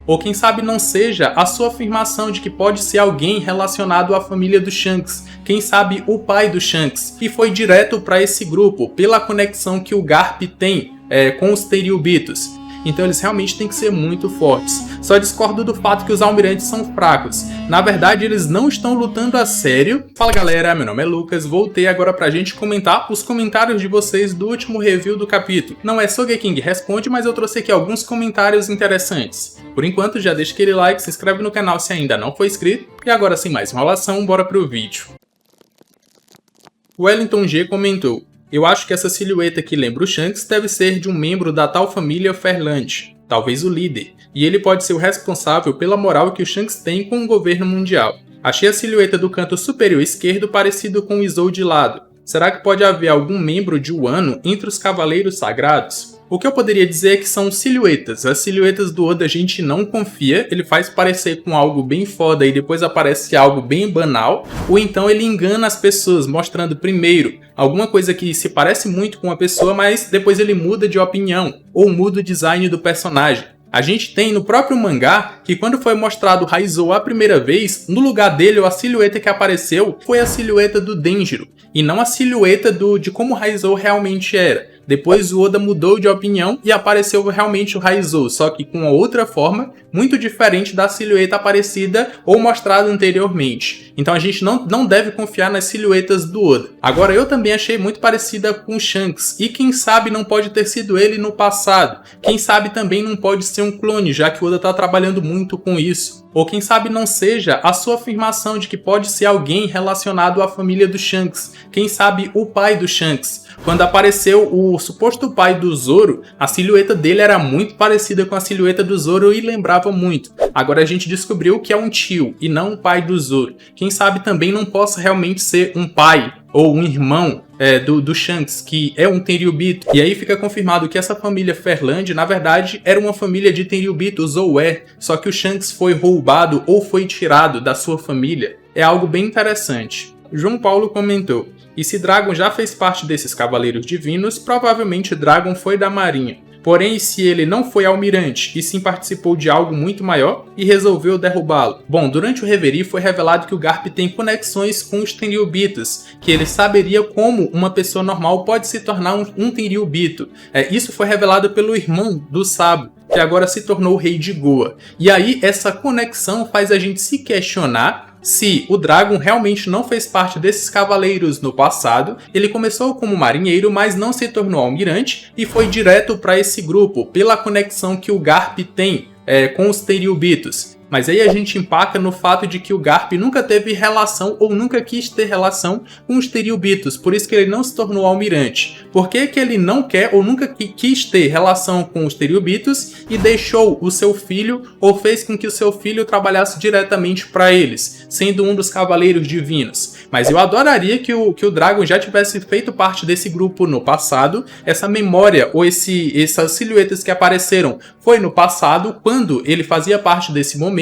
Ou quem sabe não seja a sua afirmação de que pode ser alguém relacionado à família do Shanks, quem sabe o pai do Shanks, e foi direto para esse grupo pela conexão que o Garp tem com os Tenryubitos. Então eles realmente têm que ser muito fortes. Só discordo do fato que os almirantes são fracos. Na verdade, eles não estão lutando a sério. Fala galera, meu nome é Lucas, voltei agora pra gente comentar os comentários de vocês do último review do capítulo. Não é Sogeking Responde, mas eu trouxe aqui alguns comentários interessantes. Por enquanto, já deixa aquele like, se inscreve no canal se ainda não for inscrito. E agora, sem mais enrolação, bora pro vídeo. O Wellington G comentou: eu acho que essa silhueta que lembra o Shanks deve ser de um membro da tal família Fairland, talvez o líder, e ele pode ser o responsável pela moral que o Shanks tem com o governo mundial. Achei a silhueta do canto superior esquerdo parecido com o Izou de lado. Será que pode haver algum membro de Wano entre os Cavaleiros Sagrados? O que eu poderia dizer é que são silhuetas. As silhuetas do Oda a gente não confia, ele faz parecer com algo bem foda e depois aparece algo bem banal, ou então ele engana as pessoas, mostrando primeiro alguma coisa que se parece muito com a pessoa, mas depois ele muda de opinião, ou muda o design do personagem. A gente tem no próprio mangá que quando foi mostrado o Raizou a primeira vez, no lugar dele, a silhueta que apareceu foi a silhueta do Denjiro, e não a silhueta de como o Raizou realmente era. Depois o Oda mudou de opinião e apareceu realmente o Raizou, só que com uma outra forma, muito diferente da silhueta aparecida ou mostrada anteriormente. Então a gente não deve confiar nas silhuetas do Oda. Agora eu também achei muito parecida com o Shanks, e quem sabe não pode ter sido ele no passado. Quem sabe também não pode ser um clone, já que o Oda está trabalhando muito com isso. Ou quem sabe não seja a sua afirmação de que pode ser alguém relacionado à família do Shanks, quem sabe o pai do Shanks. Quando apareceu o suposto pai do Zoro, a silhueta dele era muito parecida com a silhueta do Zoro e lembrava muito. Agora a gente descobriu que é um tio e não um pai do Zoro. Quem sabe também não possa realmente ser um pai ou um irmão do Shanks, que é um Tenryubito. E aí fica confirmado que essa família Fairland, na verdade, era uma família de Tenryubitos, ou só que o Shanks foi roubado ou foi tirado da sua família. É algo bem interessante. João Paulo comentou: e se Dragon já fez parte desses Cavaleiros Divinos, provavelmente Dragon foi da Marinha. Porém, se ele não foi almirante e sim participou de algo muito maior e resolveu derrubá-lo. Bom, durante o Reverie foi revelado que o Garp tem conexões com os Tenryubitos, que ele saberia como uma pessoa normal pode se tornar um Tenryubito. Isso foi revelado pelo irmão do Sabo, que agora se tornou o rei de Goa. E aí essa conexão faz a gente se questionar se o Dragon realmente não fez parte desses cavaleiros no passado. Ele começou como marinheiro, mas não se tornou almirante e foi direto para esse grupo pela conexão que o Garp tem com os Tenryubitos. Mas aí a gente empaca no fato de que o Garp nunca teve relação ou nunca quis ter relação com os Tenryubitos, por isso que ele não se tornou almirante. Por que que ele não quer ou nunca quis ter relação com os Tenryubitos e deixou o seu filho ou fez com que o seu filho trabalhasse diretamente para eles, sendo um dos Cavaleiros Divinos? Mas eu adoraria que o Dragon já tivesse feito parte desse grupo no passado. Essa memória ou essas silhuetas que apareceram foi no passado, quando ele fazia parte desse momento,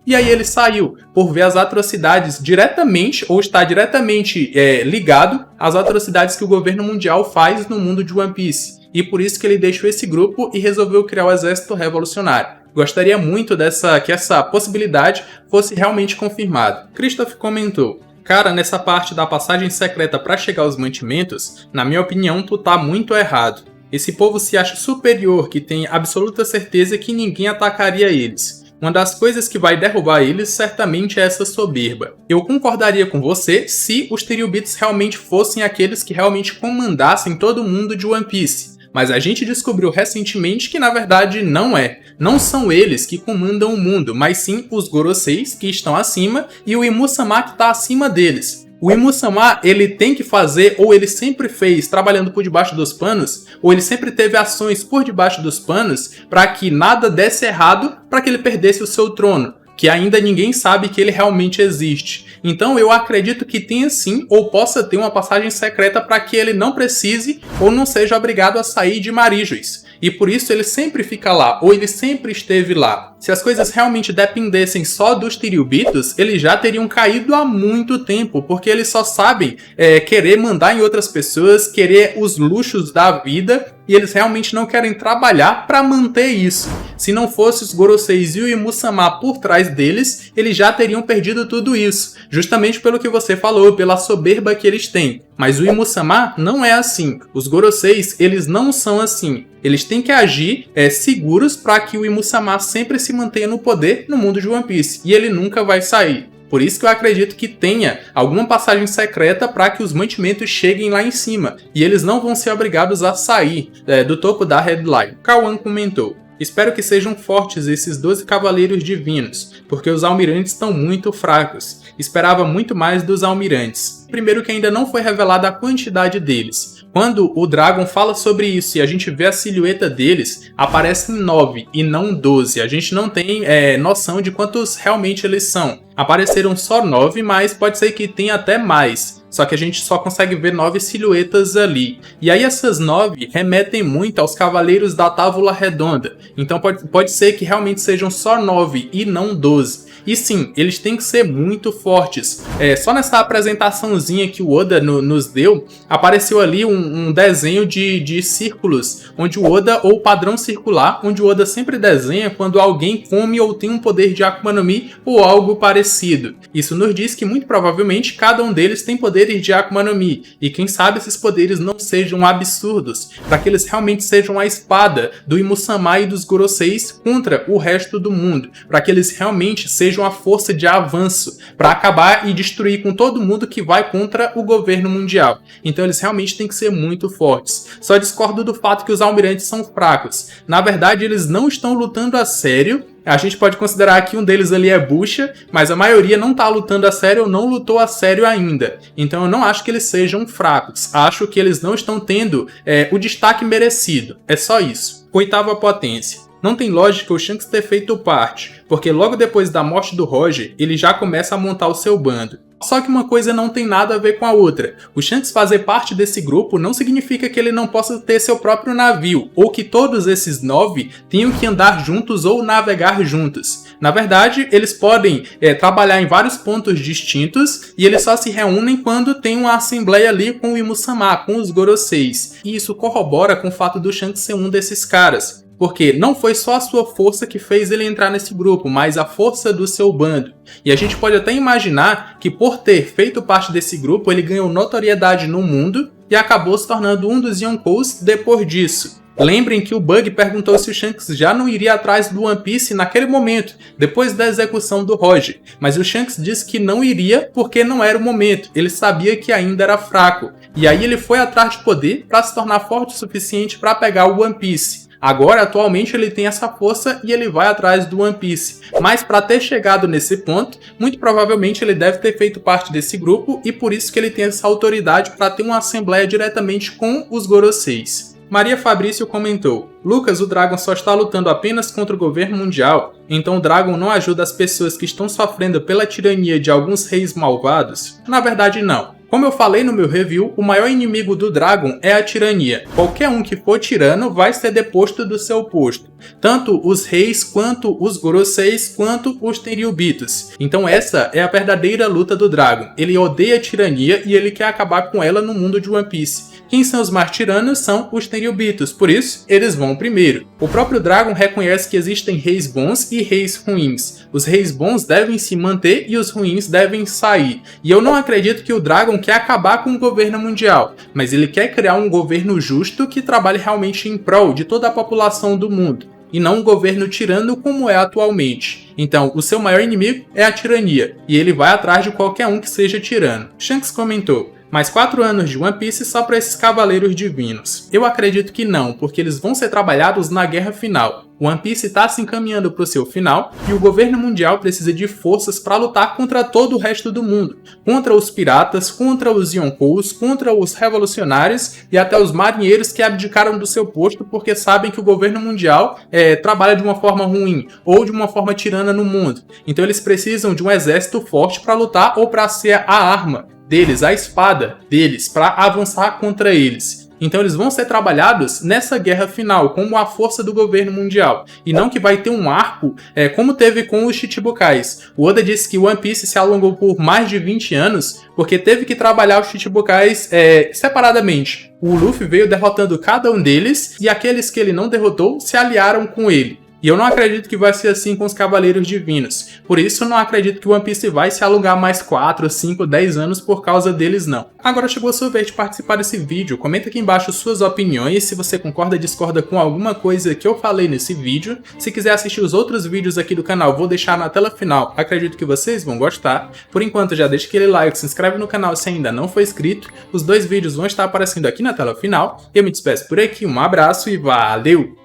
e aí ele saiu por ver as atrocidades diretamente, ou está diretamente ligado às atrocidades que o governo mundial faz no mundo de One Piece. E por isso que ele deixou esse grupo e resolveu criar o Exército Revolucionário. Gostaria muito que essa possibilidade fosse realmente confirmada. Christoph comentou: cara, nessa parte da passagem secreta para chegar aos mantimentos, na minha opinião, tu tá muito errado. Esse povo se acha superior, que tem absoluta certeza que ninguém atacaria eles. Uma das coisas que vai derrubar eles certamente é essa soberba. Eu concordaria com você se os Tenryubitos realmente fossem aqueles que realmente comandassem todo mundo de One Piece. Mas a gente descobriu recentemente que na verdade não é. Não são eles que comandam o mundo, mas sim os Goroseis que estão acima e o Imu-sama que está acima deles. O Imu-sama, ele tem que fazer, ou ele sempre fez, trabalhando por debaixo dos panos, ou ele sempre teve ações por debaixo dos panos para que nada desse errado, para que ele perdesse o seu trono, que ainda ninguém sabe que ele realmente existe. Então eu acredito que tenha sim, ou possa ter uma passagem secreta para que ele não precise ou não seja obrigado a sair de Marijos. E por isso ele sempre fica lá, ou ele sempre esteve lá. Se as coisas realmente dependessem só dos Tributos, eles já teriam caído há muito tempo, porque eles só sabem querer mandar em outras pessoas, querer os luxos da vida, e eles realmente não querem trabalhar para manter isso. Se não fosse os Goroseis e o Imu-sama por trás deles, eles já teriam perdido tudo isso, justamente pelo que você falou, pela soberba que eles têm. Mas o Imu-sama não é assim. Os Goroseis, eles não são assim. Eles têm que agir seguros para que o Imu-sama sempre se mantenha no poder no mundo de One Piece, e ele nunca vai sair. Por isso que eu acredito que tenha alguma passagem secreta para que os mantimentos cheguem lá em cima, e eles não vão ser obrigados a sair do topo da headline. Kawan comentou: espero que sejam fortes esses 12 cavaleiros divinos, porque os almirantes estão muito fracos. Esperava muito mais dos almirantes. Primeiro que ainda não foi revelada a quantidade deles. Quando o Dragon fala sobre isso e a gente vê a silhueta deles, aparecem 9 e não 12. A gente não tem noção de quantos realmente eles são. Apareceram só 9, mas pode ser que tenha até mais. Só que a gente só consegue ver 9 silhuetas ali. E aí essas 9 remetem muito aos Cavaleiros da Távola Redonda. Então pode ser que realmente sejam só 9 e não 12. E sim, eles têm que ser muito fortes. Só nessa apresentaçãozinha que o Oda nos deu, apareceu ali um desenho de círculos, onde o Oda, ou padrão circular, onde o Oda sempre desenha quando alguém come ou tem um poder de Akuma no Mi ou algo parecido. Isso nos diz que muito provavelmente cada um deles tem poderes de Akuma no Mi, e quem sabe esses poderes não sejam absurdos, para que eles realmente sejam a espada do Imu-sama e dos Goroseis contra o resto do mundo, para que eles realmente sejam a força de avanço para acabar e destruir com todo mundo que vai contra o governo mundial. Então eles realmente têm que ser muito fortes. Só discordo do fato que os almirantes são fracos. Na verdade, eles não estão lutando a sério. A gente pode considerar que um deles ali é Bucha, mas a maioria não está lutando a sério ou não lutou a sério ainda. Então eu não acho que eles sejam fracos. Acho que eles não estão tendo o destaque merecido. É só isso. Oitava potência. Não tem lógica o Shanks ter feito parte, porque logo depois da morte do Roger, ele já começa a montar o seu bando. Só que uma coisa não tem nada a ver com a outra. O Shanks fazer parte desse grupo não significa que ele não possa ter seu próprio navio, ou que todos esses 9 tenham que andar juntos ou navegar juntos. Na verdade, eles podem trabalhar em vários pontos distintos, e eles só se reúnem quando tem uma assembleia ali com o Imu-sama, com os Goroseis. E isso corrobora com o fato do Shanks ser um desses caras. Porque não foi só a sua força que fez ele entrar nesse grupo, mas a força do seu bando. E a gente pode até imaginar que por ter feito parte desse grupo, ele ganhou notoriedade no mundo e acabou se tornando um dos Yonkous depois disso. Lembrem que o Bug perguntou se o Shanks já não iria atrás do One Piece naquele momento, depois da execução do Roger. Mas o Shanks disse que não iria porque não era o momento, ele sabia que ainda era fraco. E aí ele foi atrás de poder para se tornar forte o suficiente para pegar o One Piece. Agora, atualmente, ele tem essa força e ele vai atrás do One Piece. Mas para ter chegado nesse ponto, muito provavelmente ele deve ter feito parte desse grupo e por isso que ele tem essa autoridade para ter uma assembleia diretamente com os Goroseis. Maria Fabrício comentou: Lucas, o Dragon só está lutando apenas contra o governo mundial, então o Dragon não ajuda as pessoas que estão sofrendo pela tirania de alguns reis malvados? Na verdade, não. Como eu falei no meu review, o maior inimigo do Dragon é a tirania. Qualquer um que for tirano vai ser deposto do seu posto. Tanto os reis, quanto os Goroseis, quanto os Tenryubitos. Então essa é a verdadeira luta do Dragon. Ele odeia a tirania e ele quer acabar com ela no mundo de One Piece. Quem são os mais tiranos são os Tenryubitos, por isso eles vão primeiro. O próprio Dragon reconhece que existem reis bons e reis ruins. Os reis bons devem se manter e os ruins devem sair. E eu não acredito que o Dragon quer acabar com o governo mundial, mas ele quer criar um governo justo que trabalhe realmente em prol de toda a população do mundo, e não um governo tirano como é atualmente. Então, o seu maior inimigo é a tirania, e ele vai atrás de qualquer um que seja tirano. Shanks comentou: mais 4 anos de One Piece só para esses cavaleiros divinos. Eu acredito que não, porque eles vão ser trabalhados na guerra final. One Piece está se encaminhando para o seu final e o governo mundial precisa de forças para lutar contra todo o resto do mundo. Contra os piratas, contra os Yonkous, contra os revolucionários e até os marinheiros que abdicaram do seu posto porque sabem que o governo mundial trabalha de uma forma ruim ou de uma forma tirana no mundo. Então eles precisam de um exército forte para lutar ou para ser a arma deles, a espada deles, para avançar contra eles. Então eles vão ser trabalhados nessa guerra final, como a força do governo mundial. E não que vai ter um arco, como teve com os Chichibukais. O Oda disse que One Piece se alongou por mais de 20 anos, porque teve que trabalhar os Chichibukais separadamente. O Luffy veio derrotando cada um deles, e aqueles que ele não derrotou se aliaram com ele. E eu não acredito que vai ser assim com os Cavaleiros Divinos. Por isso eu não acredito que One Piece vai se alongar mais 4, 5, 10 anos por causa deles não. Agora chegou a sua vez de participar desse vídeo. Comenta aqui embaixo suas opiniões, se você concorda ou discorda com alguma coisa que eu falei nesse vídeo. Se quiser assistir os outros vídeos aqui do canal, vou deixar na tela final. Acredito que vocês vão gostar. Por enquanto já deixa aquele like, se inscreve no canal se ainda não for inscrito. Os dois vídeos vão estar aparecendo aqui na tela final. Eu me despeço por aqui, um abraço e valeu!